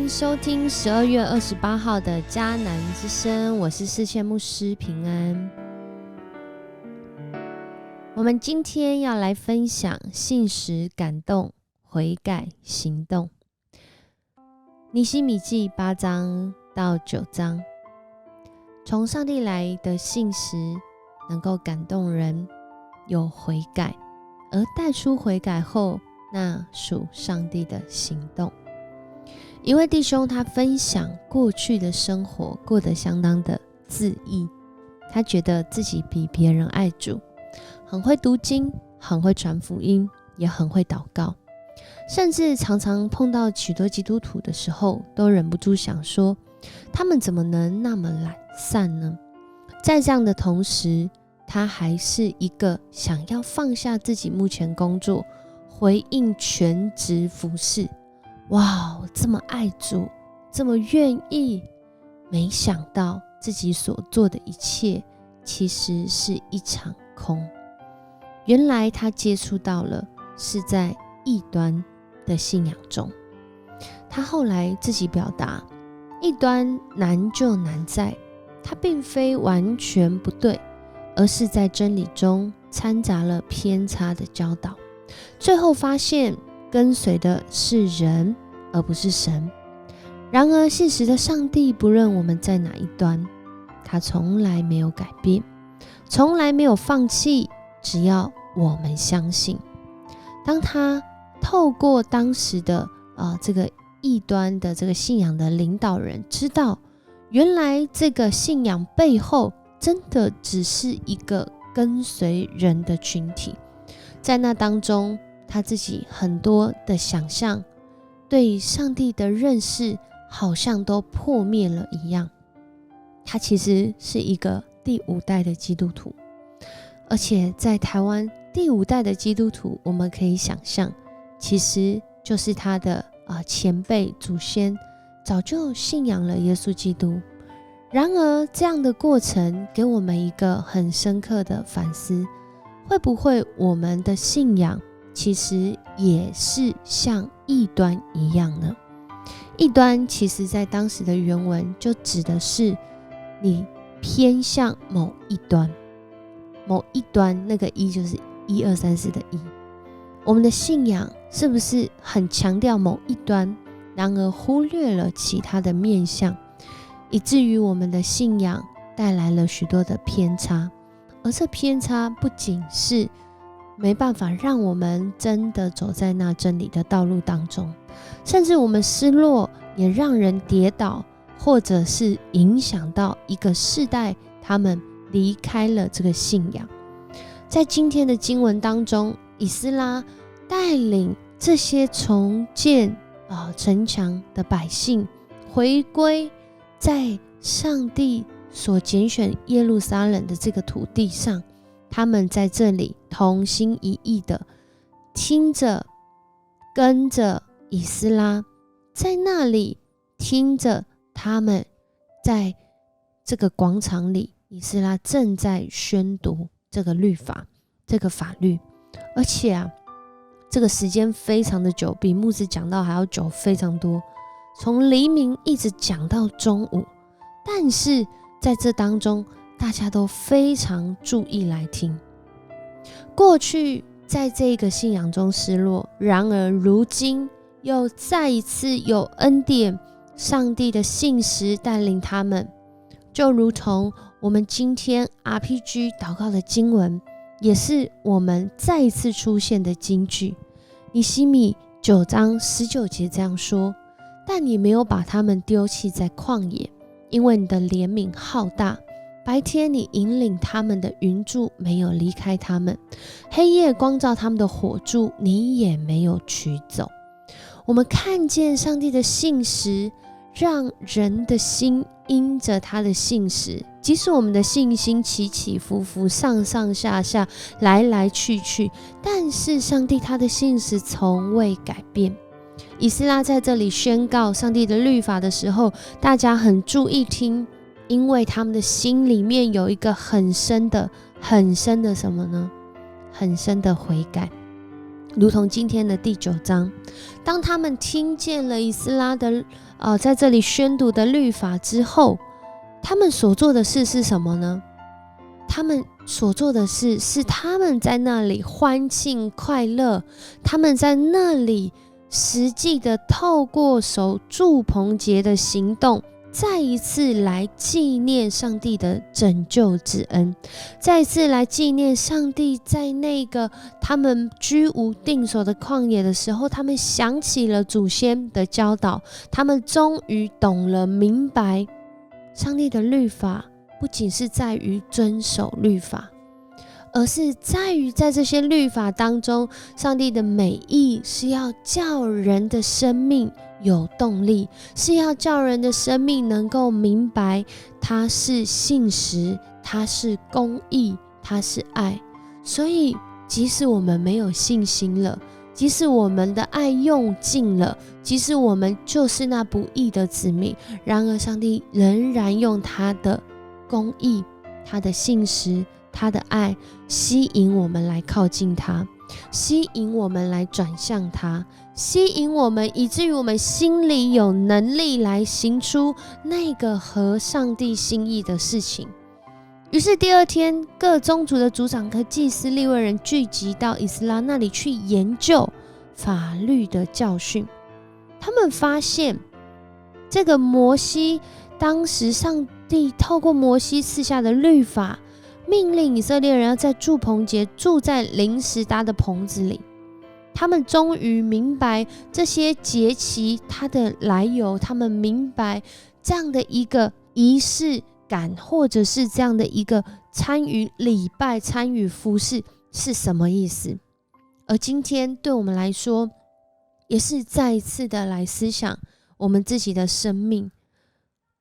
迎收听12月28号的迦南之声，我是世谦牧师平安。我们今天要来分享信实感动悔改行动。尼希米记8章到9章，从上帝来的信实能够感动人，有悔改，而带出悔改后那属上帝的行动。一位弟兄他分享过去的生活过得相当的自义，他觉得自己比别人爱主，很会读经，很会传福音，也很会祷告，甚至常常碰到许多基督徒的时候，都忍不住想说，他们怎么能那么懒散呢？在这样的同时，他还是一个想要放下自己目前工作，回应全职服事。哇，这么爱主，这么愿意，没想到自己所做的一切其实是一场空。原来他接触到了是在异端的信仰中。他后来自己表达，异端难就难在他并非完全不对，而是在真理中掺杂了偏差的教导，最后发现跟随的是人而不是神。然而信实的上帝不论我们在哪一端，他从来没有改变，从来没有放弃，只要我们相信。当他透过当时的这个异端的这个信仰的领导人知道，原来这个信仰背后真的只是一个跟随人的群体，在那当中他自己很多的想象，对上帝的认识好像都破灭了一样。他其实是一个第5代的基督徒，而且在台湾第5代的基督徒，我们可以想象，其实就是他的前辈祖先早就信仰了耶稣基督。然而这样的过程给我们一个很深刻的反思，会不会我们的信仰其实也是像异端一样呢？异端其实在当时的原文就指的是你偏向某一端，某一端那个一就是1、2、3、4的一。我们的信仰是不是很强调某一端，然而忽略了其他的面向，以至于我们的信仰带来了许多的偏差？而这偏差不仅是没办法让我们真的走在那真理的道路当中，甚至我们失落，也让人跌倒，或者是影响到一个世代，他们离开了这个信仰。在今天的经文当中，以斯拉带领这些重建城墙的百姓回归在上帝所拣选耶路撒冷的这个土地上，他们在这里同心一意的听着跟着以斯拉，在那里听着他们在这个广场里，以斯拉正在宣读这个律法，这个法律。而且这个时间非常的久，比牧师讲到还要久非常多，从黎明一直讲到中午。但是在这当中大家都非常注意来听。过去在这个信仰中失落，然而如今又再一次有恩典，上帝的信实带领他们，就如同我们今天 RPG 祷告的经文，也是我们再一次出现的金句。尼希米9章19节这样说，但你没有把他们丢弃在旷野，因为你的怜悯浩大，白天你引领他们的云柱没有离开他们，黑夜光照他们的火柱你也没有取走。我们看见上帝的信实，让人的心因着他的信实，即使我们的信心起起伏伏，上上下下，来来去去，但是上帝他的信实从未改变。以斯拉在这里宣告上帝的律法的时候，大家很注意听，因为他们的心里面有一个很深的什么呢？很深的悔改。如同今天的第9章，当他们听见了以斯拉的在这里宣读的律法之后，他们所做的事是什么呢？他们所做的事是他们在那里欢庆快乐，他们在那里实际的透过守住棚节的行动，再一次来纪念上帝的拯救之恩，再一次来纪念上帝在那个他们居无定所的旷野的时候，他们想起了祖先的教导，他们终于懂了明白上帝的律法不仅是在于遵守律法，而是在于在这些律法当中，上帝的美意是要叫人的生命有动力，是要叫人的生命能够明白它是信实，它是公义，它是爱。所以即使我们没有信心了，即使我们的爱用尽了，即使我们就是那不义的子民，然而上帝仍然用他的公义，他的信实，他的爱吸引我们来靠近他，吸引我们来转向他，吸引我们以至于我们心里有能力来行出那个合上帝心意的事情。于是第2天，各宗族的族长和祭司利未人聚集到以斯拉那里去研究法律的教训。他们发现这个摩西，当时上帝透过摩西赐下的律法，命令以色列人要在住棚节住在临时搭的棚子里。他们终于明白这些节期它的来由，他们明白这样的一个仪式感，或者是这样的一个参与礼拜、参与服事是什么意思。而今天对我们来说，也是再一次的来思想我们自己的生命，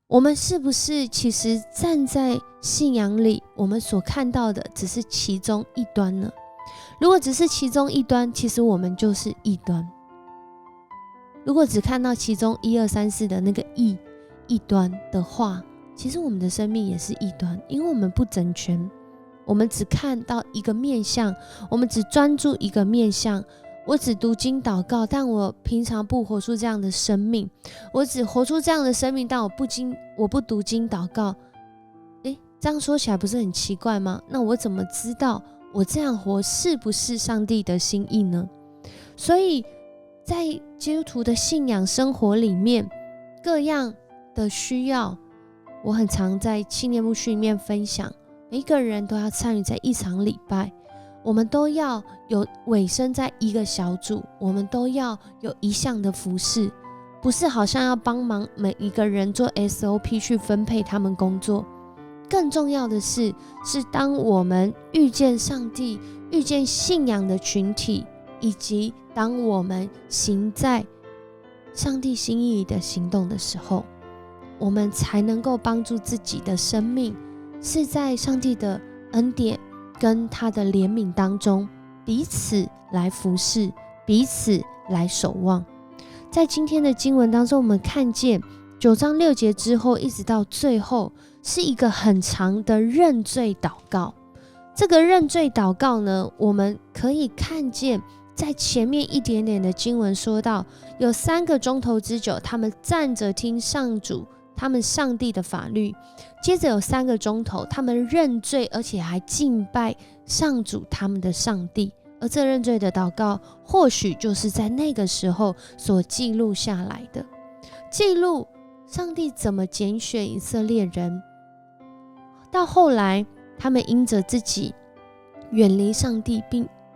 我们是不是其实站在信仰里，我们所看到的只是其中一端呢？如果只是其中一端，其实我们就是异端。如果只看到其中1、2、3、4的那个异端的话，其实我们的生命也是异端，因为我们不整全，我们只看到一个面向，我们只专注一个面向。我只读经祷告，但我平常不活出这样的生命。我只活出这样的生命，但我不读经祷告。这样说起来不是很奇怪吗？那我怎么知道我这样活是不是上帝的心意呢？所以在基督徒的信仰生活里面，各样的需要，我很常在青年牧区里面分享，每一个人都要参与在一场礼拜，我们都要有委身在一个小组，我们都要有一项的服事，不是好像要帮忙每一个人做 SOP 去分配他们工作。更重要的是当我们遇见上帝，遇见信仰的群体，以及当我们行在上帝心意里的行动的时候，我们才能够帮助自己的生命是在上帝的恩典跟他的怜悯当中，彼此来服侍，彼此来守望。在今天的经文当中，我们看见9章6节之后一直到最后是一个很长的认罪祷告。这个认罪祷告呢，我们可以看见在前面一点点的经文说到，有3个钟头之久，他们站着听上主他们上帝的法律。接着有3个钟头，他们认罪，而且还敬拜上主他们的上帝。而这认罪的祷告，或许就是在那个时候所记录下来的，记录上帝怎么拣选以色列人，到后来他们因着自己远离上帝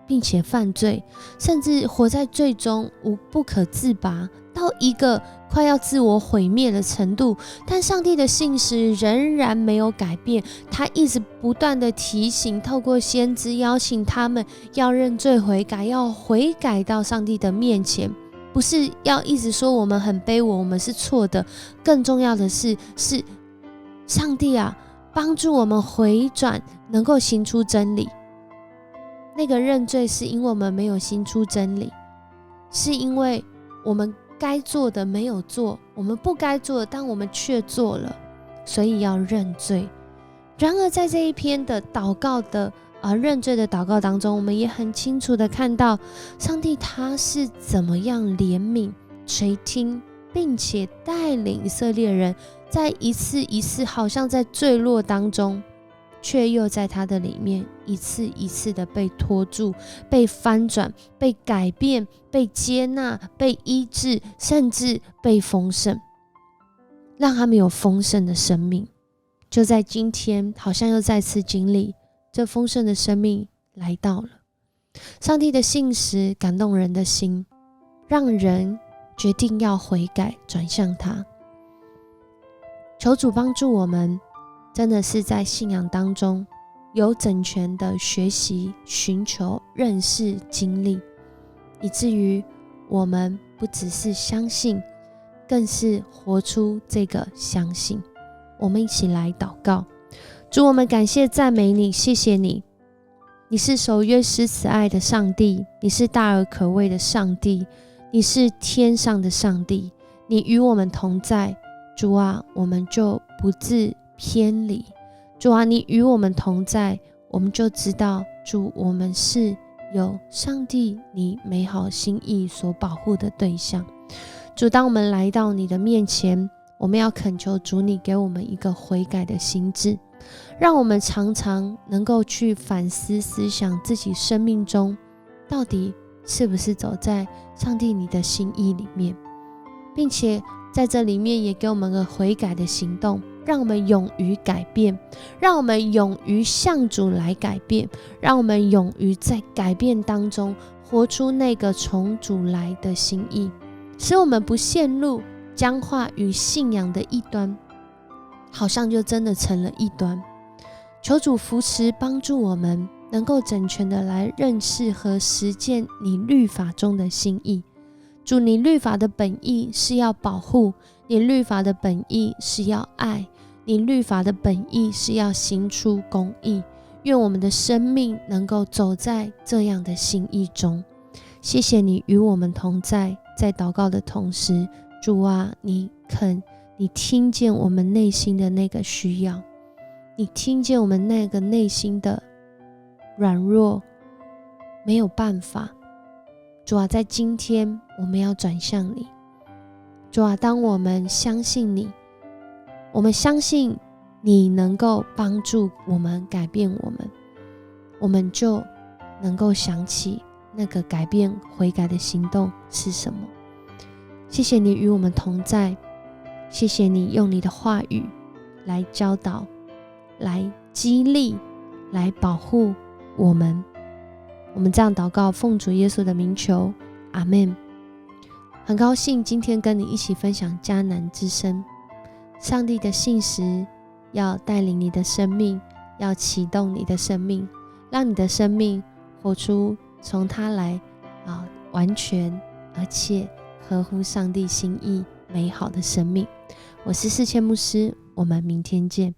并且犯罪，甚至活在罪中不可自拔，到一个快要自我毁灭的程度，但上帝的信实仍然没有改变。他一直不断的提醒，透过先知邀请他们要认罪悔改，要悔改到上帝的面前，不是要一直说我们很卑微，我们是错的。更重要的是上帝啊，帮助我们回转，能够行出真理。那个认罪是因为我们没有行出真理，是因为我们该做的没有做，我们不该做的但我们却做了，所以要认罪。然而在这一篇的祷告的认罪的祷告当中，我们也很清楚的看到上帝他是怎么样怜悯、垂听，并且带领以色列人在一次一次好像在坠落当中，却又在他的里面一次一次的被拖住、被翻转、被改变、被接纳、被医治，甚至被丰盛，让他们有丰盛的生命。就在今天好像又再次经历这丰盛的生命来到了。上帝的信实感动人的心，让人决定要悔改转向他。求主帮助我们，真的是在信仰当中有整全的学习、寻求、认识、经历，以至于我们不只是相信，更是活出这个相信。我们一起来祷告。主，我们感谢赞美你，谢谢你，你是守约施慈爱的上帝，你是大而可畏的上帝，你是天上的上帝，你与我们同在。主啊，我们就不致偏离。主啊，你与我们同在，我们就知道，主，我们是有上帝你美好心意所保护的对象。主，当我们来到你的面前，我们要恳求主你给我们一个悔改的心志，让我们常常能够去反思思想自己生命中到底是不是走在上帝你的心意里面，并且在这里面也给我们个悔改的行动，让我们勇于改变，让我们勇于向主来改变，让我们勇于在改变当中活出那个从主来的心意，使我们不陷入僵化与信仰的异端，好像就真的成了异端。求主扶持帮助我们能够整全的来认识和实践你律法中的心意。主，你律法的本意是要保护，你律法的本意是要爱，你律法的本意是要行出公义。愿我们的生命能够走在这样的心意中。谢谢你与我们同在，在祷告的同时，主啊，你听见我们内心的那个需要，你听见我们那个内心的软弱，没有办法。主啊，在今天我们要转向你。主啊，当我们相信你，我们相信你能够帮助我们改变我们就能够想起那个改变悔改的行动是什么。谢谢你与我们同在，谢谢你用你的话语来教导，来激励，来保护我们。我们这样祷告，奉主耶稣的名求，阿们。很高兴今天跟你一起分享迦南之声。上帝的信实要带领你的生命，要启动你的生命，让你的生命活出从他来完全而且合乎上帝心意美好的生命。我是世谦牧师，我们明天见。